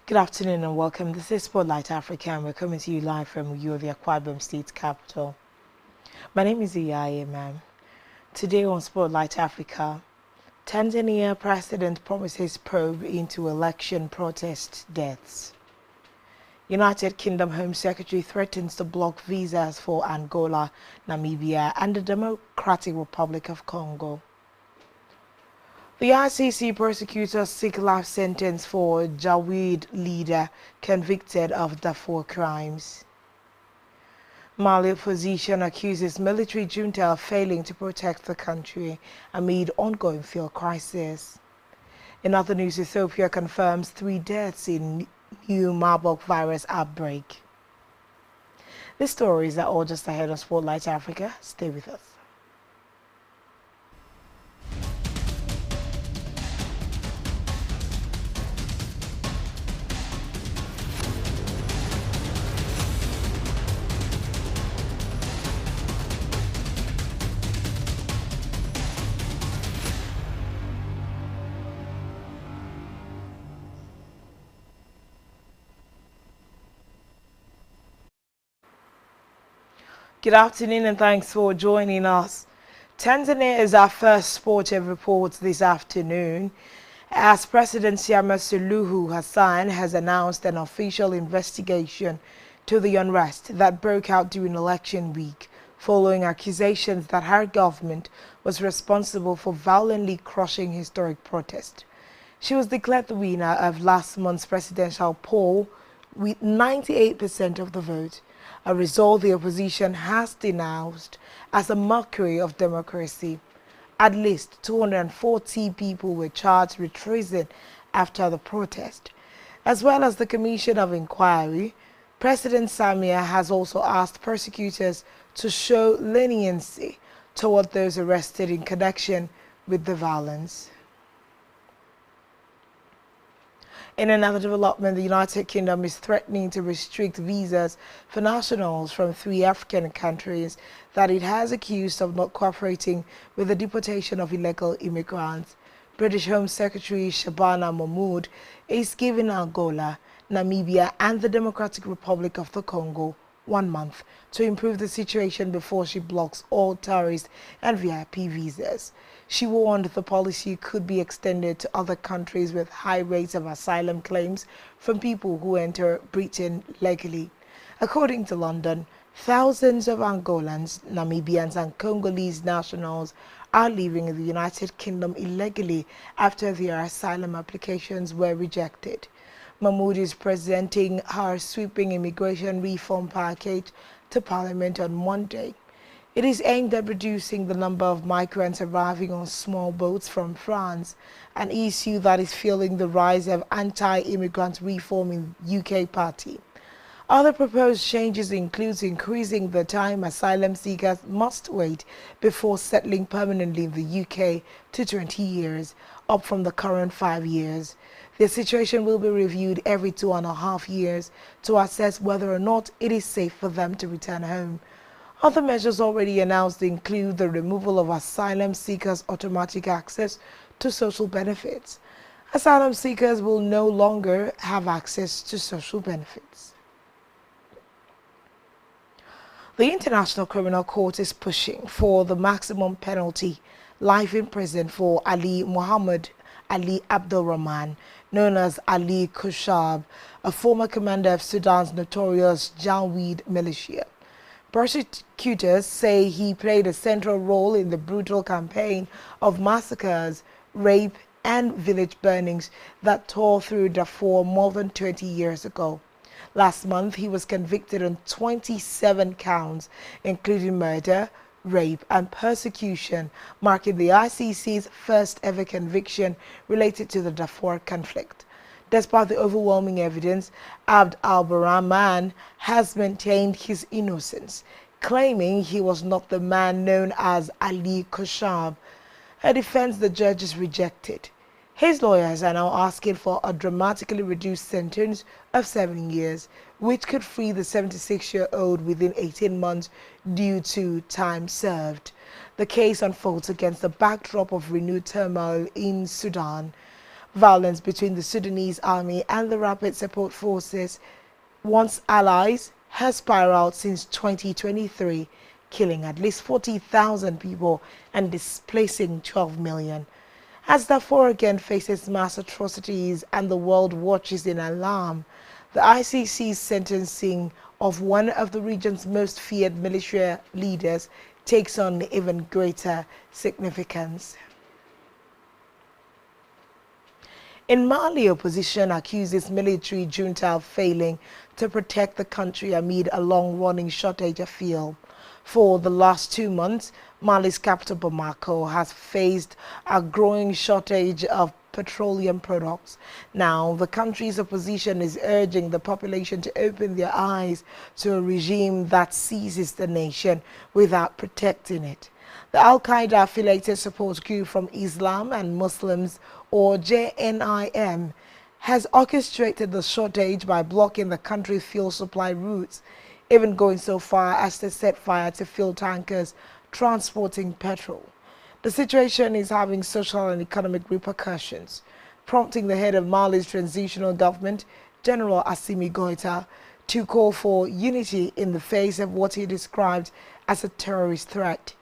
Good afternoon and welcome. This is Spotlight Africa and we're coming to you live from the Akwa Ibom State capital. My name is Iyaye, ma'am. Today on Spotlight Africa, Tanzania president promises probe into election protest deaths. United Kingdom Home Secretary threatens to block visas for Angola, Namibia and the Democratic Republic of Congo. The ICC prosecutors seek life sentence for Jawid leader convicted of Darfur crimes. Mali opposition accuses military junta of failing to protect the country amid ongoing fuel crisis. In other news, Ethiopia confirms 3 deaths in new Marburg virus outbreak. These stories are all just ahead on Spotlight Africa. Stay with us. Good afternoon and thanks for joining us. Tanzania is our first sportive report this afternoon, as President Samia Suluhu Hassan has announced an official investigation to the unrest that broke out during election week, following accusations that her government was responsible for violently crushing historic protest. She was declared the winner of last month's presidential poll with 98% of the vote, a result the opposition has denounced as a mockery of democracy. At least 240 people were charged with treason after the protest. As well as the Commission of Inquiry, President Samia has also asked prosecutors to show leniency toward those arrested in connection with the violence. In another development, the United Kingdom is threatening to restrict visas for nationals from 3 African countries that it has accused of not cooperating with the deportation of illegal immigrants. British Home Secretary Shabana Mahmood is giving Angola, Namibia and the Democratic Republic of the Congo 1 month to improve the situation before she blocks all tourist and VIP visas. She warned the policy could be extended to other countries with high rates of asylum claims from people who enter Britain legally. According to London, thousands of Angolans, Namibians and Congolese nationals are living in the United Kingdom illegally after their asylum applications were rejected. Mahmood is presenting her sweeping immigration reform package to Parliament on Monday. It is aimed at reducing the number of migrants arriving on small boats from France, an issue that is fueling the rise of anti-immigrant reform in UK party. Other proposed changes include increasing the time asylum seekers must wait before settling permanently in the UK to 20 years, up from the current 5 years. The situation will be reviewed every 2.5 years to assess whether or not it is safe for them to return home. Other measures already announced include the removal of asylum seekers' automatic access to social benefits. Asylum seekers will no longer have access to social benefits. The International Criminal Court is pushing for the maximum penalty, life in prison, for Ali Muhammad Ali Abdulrahman, known as Ali Kushab, a former commander of Sudan's notorious Janjaweed militia. Prosecutors say he played a central role in the brutal campaign of massacres, rape, and village burnings that tore through Darfur more than 20 years ago. Last month, he was convicted on 27 counts, including murder, rape, and persecution, marking the ICC's first ever conviction related to the Darfur conflict. Despite the overwhelming evidence, Abd al-Rahman has maintained his innocence, claiming he was not the man known as Ali Kushab, a defense the judges rejected. His lawyers are now asking for a dramatically reduced sentence of 7 years, which could free the 76-year-old within 18 months due to time served. The case unfolds against the backdrop of renewed turmoil in Sudan. Violence between the Sudanese army and the Rapid Support Forces, once allies, has spiraled since 2023, killing at least 40,000 people and displacing 12 million. As Darfur again faces mass atrocities and the world watches in alarm, the ICC's sentencing of one of the region's most feared militia leaders takes on even greater significance. In Mali, opposition accuses military junta of failing to protect the country amid a long-running shortage of fuel. For the last 2 months, Mali's capital Bamako has faced a growing shortage of petroleum products. Now, the country's opposition is urging the population to open their eyes to a regime that seizes the nation without protecting it. The Al-Qaeda affiliated support group from Islam and Muslims, or JNIM, has orchestrated the shortage by blocking the country's fuel supply routes, even going so far as to set fire to fuel tankers transporting petrol. The situation is having social and economic repercussions, prompting the head of Mali's transitional government, General Assimi Goïta, to call for unity in the face of what he described as a terrorist threat.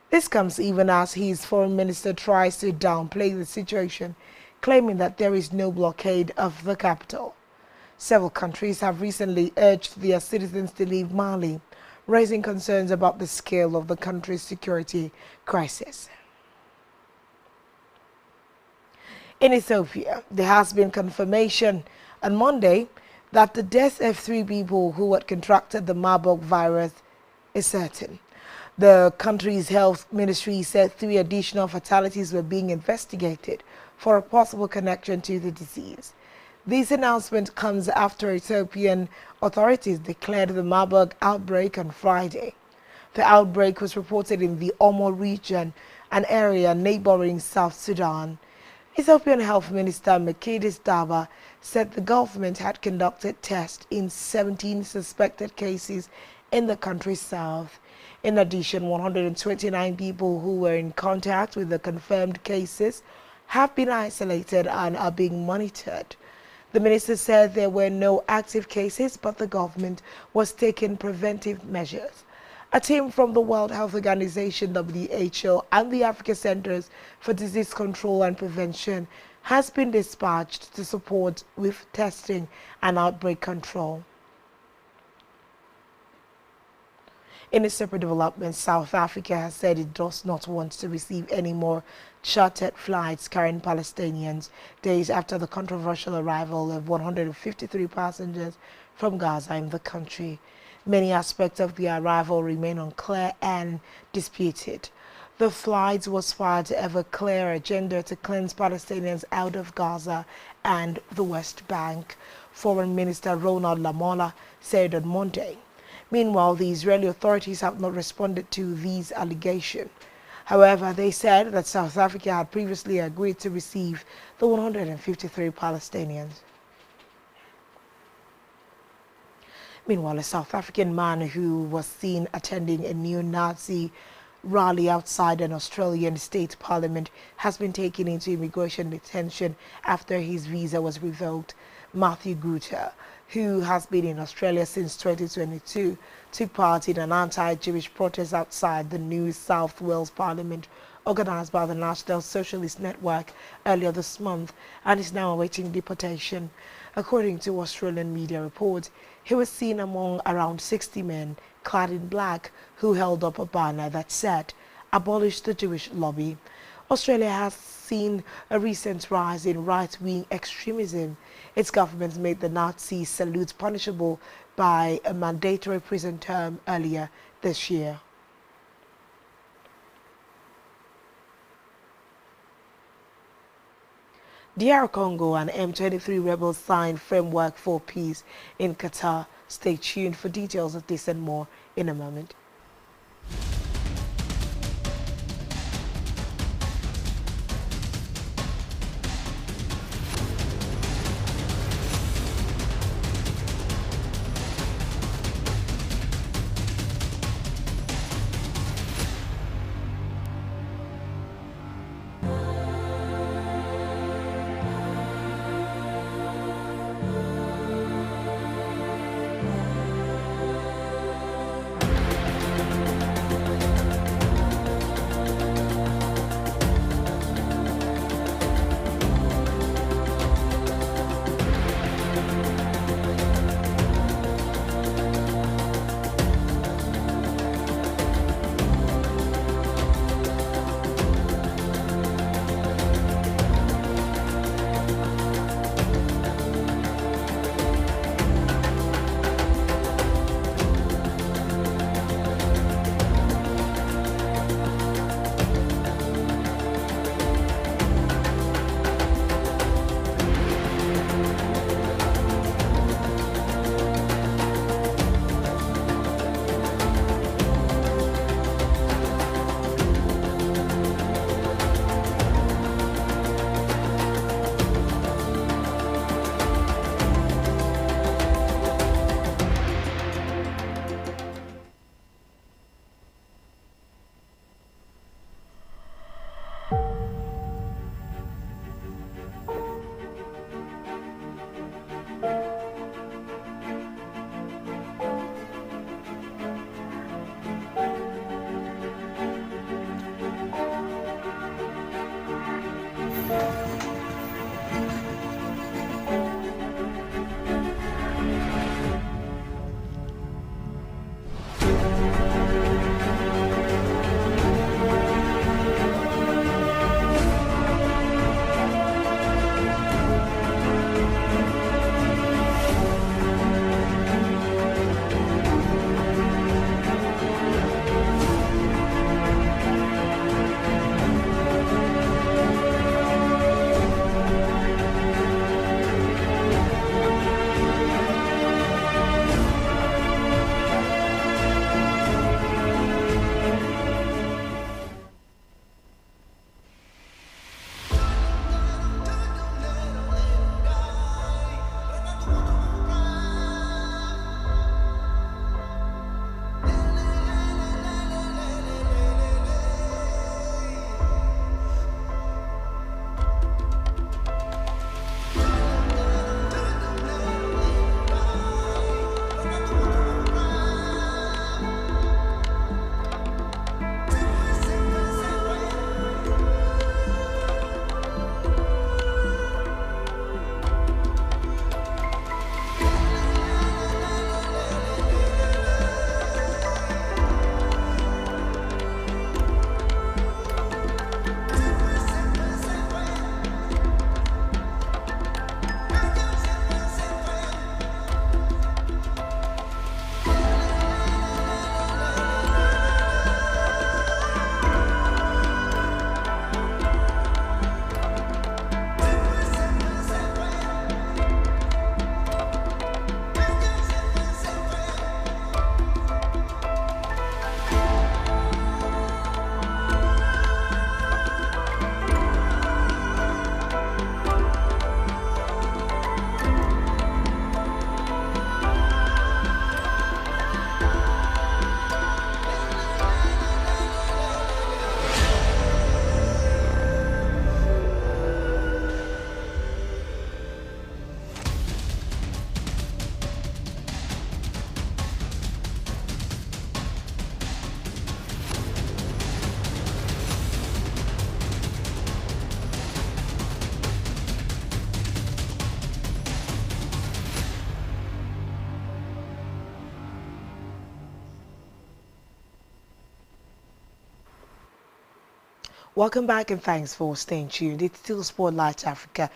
This comes even as his foreign minister tries to downplay the situation, claiming that there is no blockade of the capital. Several countries have recently urged their citizens to leave Mali, raising concerns about the scale of the country's security crisis. In Ethiopia, there has been confirmation on Monday that the death of 3 people who had contracted the Marburg virus is certain. The country's health ministry said 3 additional fatalities were being investigated for a possible connection to the disease. This announcement comes after Ethiopian authorities declared the Marburg outbreak on Friday. The outbreak was reported in the Omo region, an area neighboring South Sudan. Ethiopian Health Minister Mekidis Daba said the government had conducted tests in 17 suspected cases in the country's south. In addition, 129 people who were in contact with the confirmed cases have been isolated and are being monitored. The minister said there were no active cases, but the government was taking preventive measures. A team from the World Health Organization, WHO, and the Africa Centers for Disease Control and Prevention has been dispatched to support with testing and outbreak control. In a separate development, South Africa has said it does not want to receive any more chartered flights carrying Palestinians, days after the controversial arrival of 153 passengers from Gaza in the country. Many aspects of the arrival remain unclear and disputed. The flight was filed to have a clear agenda to cleanse Palestinians out of Gaza and the West Bank, Foreign Minister Ronald Lamola said on Monday. Meanwhile, the Israeli authorities have not responded to these allegations. However, they said that South Africa had previously agreed to receive the 153 Palestinians. Meanwhile, a South African man who was seen attending a neo-Nazi rally outside an Australian state parliament has been taken into immigration detention after his visa was revoked. Matthew Guter, who has been in Australia since 2022, took part in an anti-Jewish protest outside the New South Wales Parliament organized by the National Socialist Network earlier this month and is now awaiting deportation. According to Australian media reports, he was seen among around 60 men clad in black who held up a banner that said, "Abolish the Jewish lobby." Australia has seen a recent rise in right-wing extremism. Its government made the Nazi salute punishable by a mandatory prison term earlier this year. DR Congo and M23 rebels signed framework for peace in Qatar. Stay tuned for details of this and more in a moment. Welcome back and thanks for staying tuned. It's still Spotlight Africa.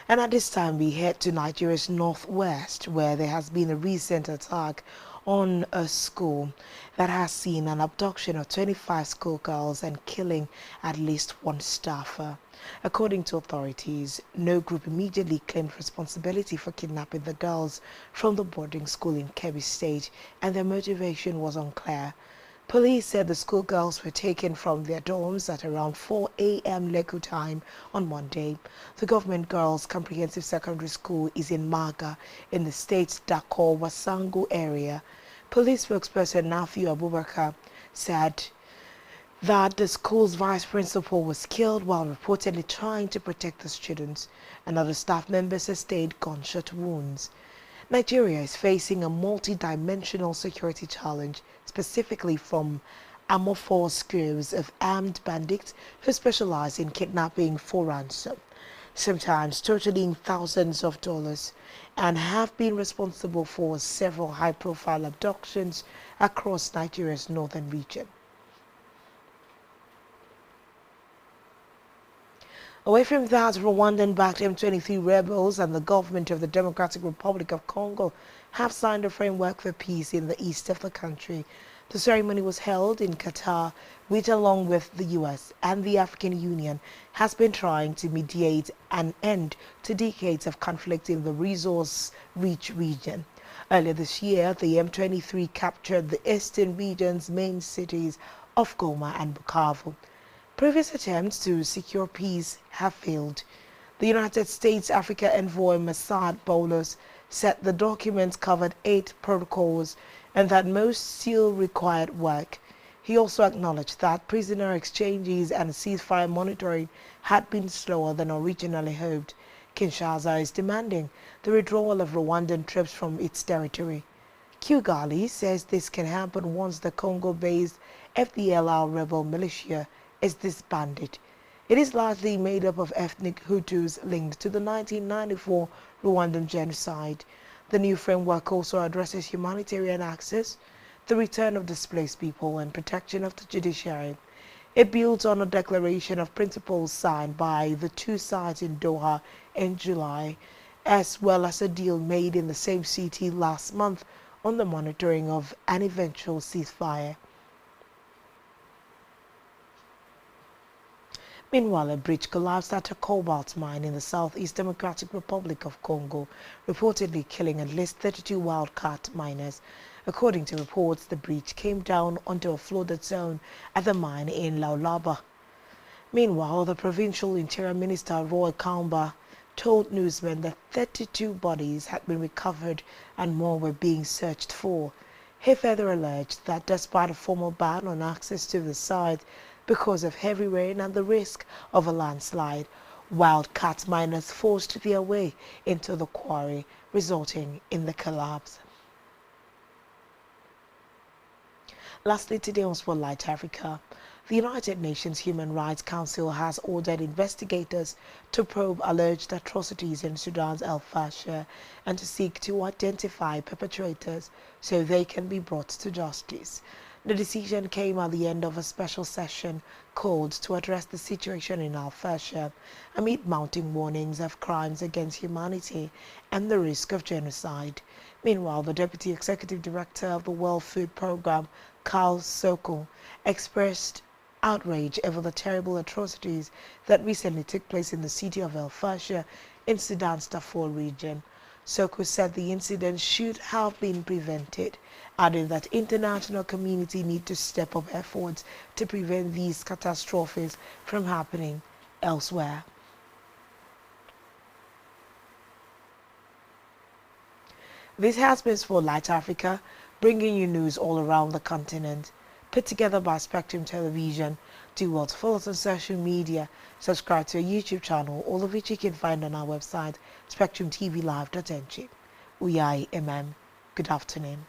And at this time, we head to Nigeria's northwest, where there has been a recent attack on a school that has seen an abduction of 25 schoolgirls and killing at least one staffer. According to authorities, no group immediately claimed responsibility for kidnapping the girls from the boarding school in Kebbi State, and their motivation was unclear. Police said the schoolgirls were taken from their dorms at around 4 a.m. local time on Monday. The government girls' comprehensive secondary school is in Maga in the state's Dakar-Wasango area. Police spokesperson Nafiu Abubakar said that the school's vice principal was killed while reportedly trying to protect the students, and other staff members sustained gunshot wounds. Nigeria is facing a multi-dimensional security challenge, specifically from amorphous groups of armed bandits who specialize in kidnapping for ransom, sometimes totaling thousands of dollars, and have been responsible for several high-profile abductions across Nigeria's northern region. Away from that, Rwandan-backed M23 rebels and the government of the Democratic Republic of Congo have signed a framework for peace in the east of the country. The ceremony was held in Qatar, which, along with the US and the African Union, has been trying to mediate an end to decades of conflict in the resource-rich region. Earlier this year, the M23 captured the eastern region's main cities of Goma and Bukavu. Previous attempts to secure peace have failed. The United States Africa envoy Masad Boulos said the documents covered 8 protocols and that most still required work. He also acknowledged that prisoner exchanges and ceasefire monitoring had been slower than originally hoped. Kinshasa is demanding the withdrawal of Rwandan troops from its territory. Kigali says this can happen once the Congo-based FDLR rebel militia is disbanded. It is largely made up of ethnic Hutus linked to the 1994 Rwandan genocide. The new framework also addresses humanitarian access, the return of displaced people, and protection of the judiciary. It builds on a declaration of principles signed by the two sides in Doha in July, as well as a deal made in the same city last month on the monitoring of an eventual ceasefire. Meanwhile, a bridge collapsed at a cobalt mine in the Southeast Democratic Republic of Congo, reportedly killing at least 32 wildcat miners. According to reports, the bridge came down onto a flooded zone at the mine in Laulaba. Meanwhile, the provincial Interior Minister Roy Kamba told newsmen that 32 bodies had been recovered and more were being searched for. He further alleged that despite a formal ban on access to the site, because of heavy rain and the risk of a landslide, wildcat miners forced their way into the quarry, resulting in the collapse. Lastly, today on Spotlight Africa, the United Nations Human Rights Council has ordered investigators to probe alleged atrocities in Sudan's El Fasher and to seek to identify perpetrators so they can be brought to justice. The decision came at the end of a special session called to address the situation in Al Fasher amid mounting warnings of crimes against humanity and the risk of genocide. Meanwhile, the Deputy Executive Director of the World Food Programme, Carl Sokol, expressed outrage over the terrible atrocities that recently took place in the city of El Fasher in Sudan's Darfur region. Sokol said the incident should have been prevented, adding that international community need to step up efforts to prevent these catastrophes from happening elsewhere. This has been Spotlight Africa, bringing you news all around the continent. Put together by Spectrum Television. Do well to follow us on social media, subscribe to our YouTube channel, all of which you can find on our website, spectrumtvlive.ng. Uyai MM. Good afternoon.